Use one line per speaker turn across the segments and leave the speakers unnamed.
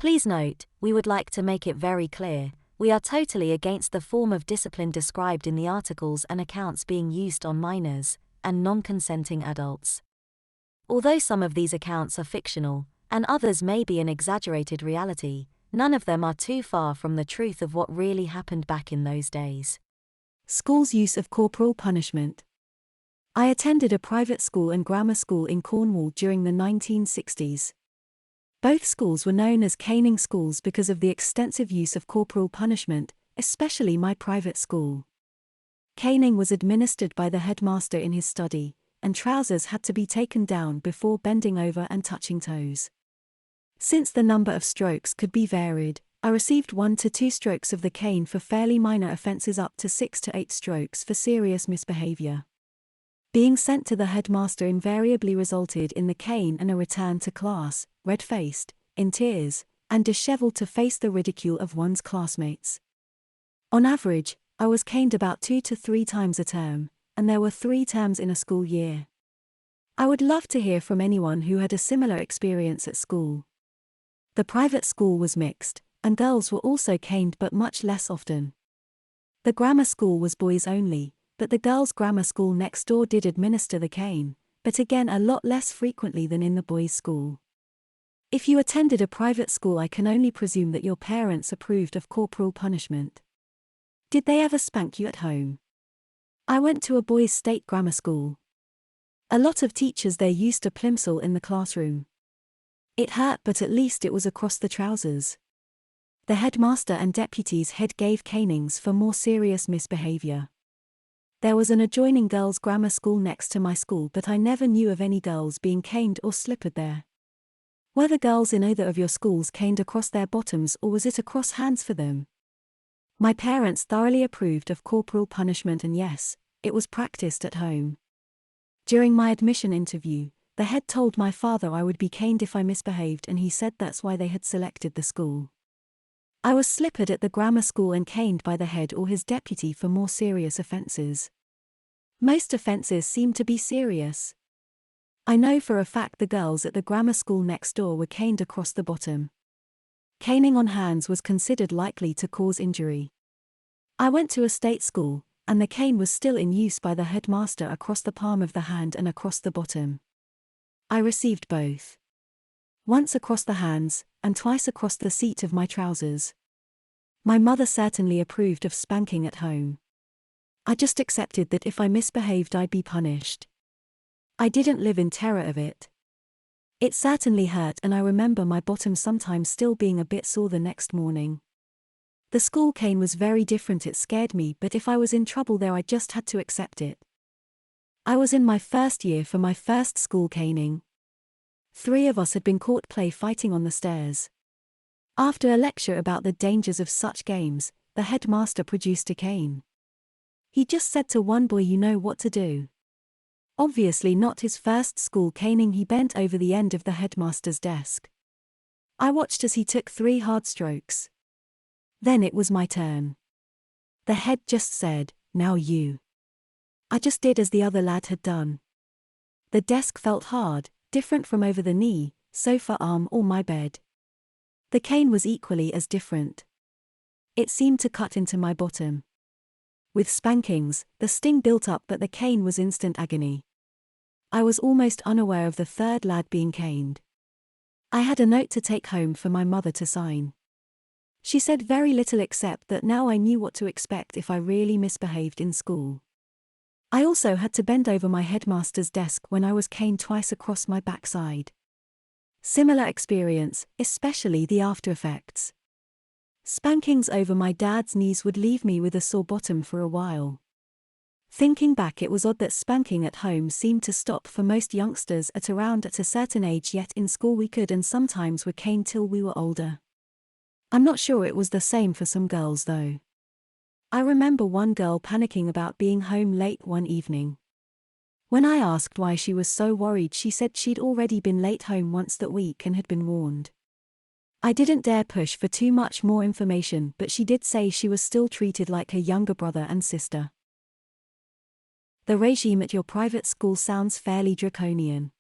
Please note, we would like to make it very clear, we are totally against the form of discipline described in the articles and accounts being used on minors and non-consenting adults. Although some of these accounts are fictional, and others may be an exaggerated reality, none of them are too far from the truth of what really happened back in those days.
School's use of corporal punishment. I attended a private school and grammar school in Cornwall during the 1960s. Both schools were known as caning schools because of the extensive use of corporal punishment, especially my private school. Caning was administered by the headmaster in his study, and trousers had to be taken down before bending over and touching toes. Since the number of strokes could be varied, I received 1 to 2 strokes of the cane for fairly minor offences up to 6 to 8 strokes for serious misbehaviour. Being sent to the headmaster invariably resulted in the cane and a return to class, red-faced, in tears, and dishevelled to face the ridicule of one's classmates. On average, I was caned about 2 to 3 times a term, and there were 3 terms in a school year. I would love to hear from anyone who had a similar experience at school. The private school was mixed, and girls were also caned but much less often. The grammar school was boys only, but the girls' grammar school next door did administer the cane, but again a lot less frequently than in the boys' school. If you attended a private school, I can only presume that your parents approved of corporal punishment. Did they ever spank you at home? I went to a boys' state grammar school. A lot of teachers there used a plimsoll in the classroom. It hurt, but at least it was across the trousers. The headmaster and deputy's head gave canings for more serious misbehaviour. There was an adjoining girls' grammar school next to my school, but I never knew of any girls being caned or slippered there. Were the girls in either of your schools caned across their bottoms, or was it across hands for them? My parents thoroughly approved of corporal punishment, and yes, it was practiced at home. During my admission interview, the head told my father I would be caned if I misbehaved, and he said that's why they had selected the school. I was slippered at the grammar school and caned by the head or his deputy for more serious offences. Most offences seemed to be serious. I know for a fact the girls at the grammar school next door were caned across the bottom. Caning on hands was considered likely to cause injury. I went to a state school, and the cane was still in use by the headmaster across the palm of the hand and across the bottom. I received both. Once across the hands, and twice across the seat of my trousers. My mother certainly approved of spanking at home. I just accepted that if I misbehaved I'd be punished. I didn't live in terror of it. It certainly hurt, and I remember my bottom sometimes still being a bit sore the next morning. The school cane was very different. It scared me, but if I was in trouble there I just had to accept it. I was in my first year for my first school caning. 3 of us had been caught play fighting on the stairs. After a lecture about the dangers of such games, the headmaster produced a cane. He just said to one boy, "You know what to do." Obviously not his first school caning, he bent over the end of the headmaster's desk. I watched as he took 3 hard strokes. Then it was my turn. The head just said, "Now you." I just did as the other lad had done. The desk felt hard, different from over the knee, sofa arm or my bed. The cane was equally as different. It seemed to cut into my bottom. With spankings, the sting built up, but the cane was instant agony. I was almost unaware of the 3rd lad being caned. I had a note to take home for my mother to sign. She said very little except that now I knew what to expect if I really misbehaved in school. I also had to bend over my headmaster's desk when I was caned twice across my backside. Similar experience, especially the after effects. Spankings over my dad's knees would leave me with a sore bottom for a while. Thinking back, it was odd that spanking at home seemed to stop for most youngsters at a certain age, yet in school we could and sometimes were caned till we were older. I'm not sure it was the same for some girls though. I remember one girl panicking about being home late one evening. When I asked why she was so worried, she said she'd already been late home once that week and had been warned. I didn't dare push for too much more information, but she did say she was still treated like her younger brother and sister. The regime at your private school sounds fairly draconian.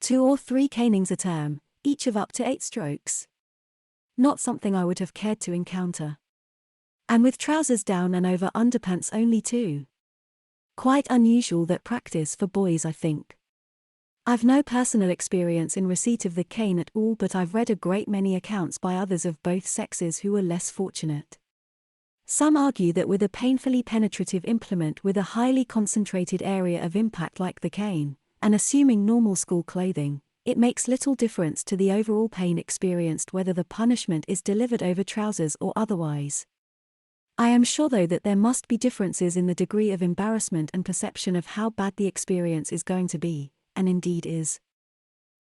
2 or 3 canings a term, each of up to 8 strokes. Not something I would have cared to encounter. And with trousers down and over underpants only too. Quite unusual that practice for boys, I think. I've no personal experience in receipt of the cane at all, but I've read a great many accounts by others of both sexes who were less fortunate. Some argue that with a painfully penetrative implement with a highly concentrated area of impact like the cane, and assuming normal school clothing, it makes little difference to the overall pain experienced whether the punishment is delivered over trousers or otherwise. I am sure though that there must be differences in the degree of embarrassment and perception of how bad the experience is going to be, and indeed is.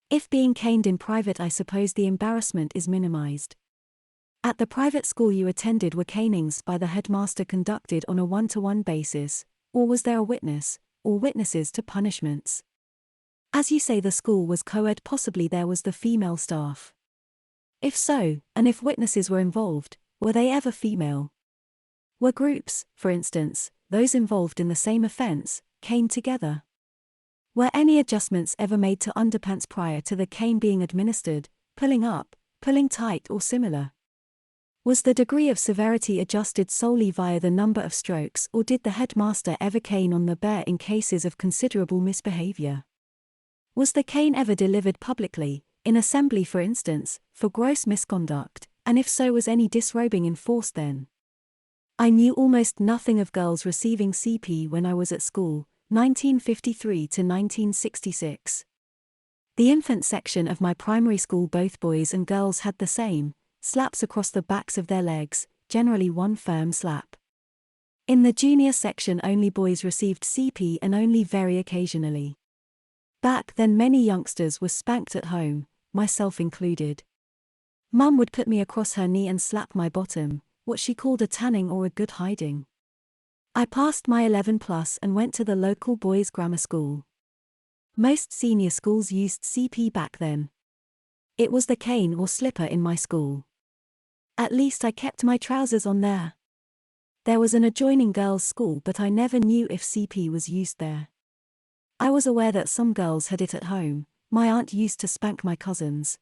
If being caned in private, I suppose the embarrassment is minimized. At the private school you attended, were canings by the headmaster conducted on a one-to-one basis, or was there a witness, or witnesses to punishments? As you say, the school was co-ed, possibly there was the female staff. If so, and if witnesses were involved, were they ever female? Were groups, for instance, those involved in the same offense, caned together? Were any adjustments ever made to underpants prior to the cane being administered, pulling up, pulling tight or similar? Was the degree of severity adjusted solely via the number of strokes, or did the headmaster ever cane on the bear in cases of considerable misbehavior? Was the cane ever delivered publicly, in assembly for instance, for gross misconduct, and if so, was any disrobing enforced then? I knew almost nothing of girls receiving CP when I was at school, 1953 to 1966. The infant section of my primary school, both boys and girls had the same, slaps across the backs of their legs, generally one firm slap. In the junior section only boys received CP, and only very occasionally. Back then many youngsters were spanked at home, myself included. Mum would put me across her knee and slap my bottom, what she called a tanning or a good hiding. I passed my 11 plus and went to the local boys' grammar school. Most senior schools used CP back then. It was the cane or slipper in my school. At least I kept my trousers on there. There was an adjoining girls' school, but I never knew if CP was used there. I was aware that some girls had it at home. My aunt used to spank my cousins.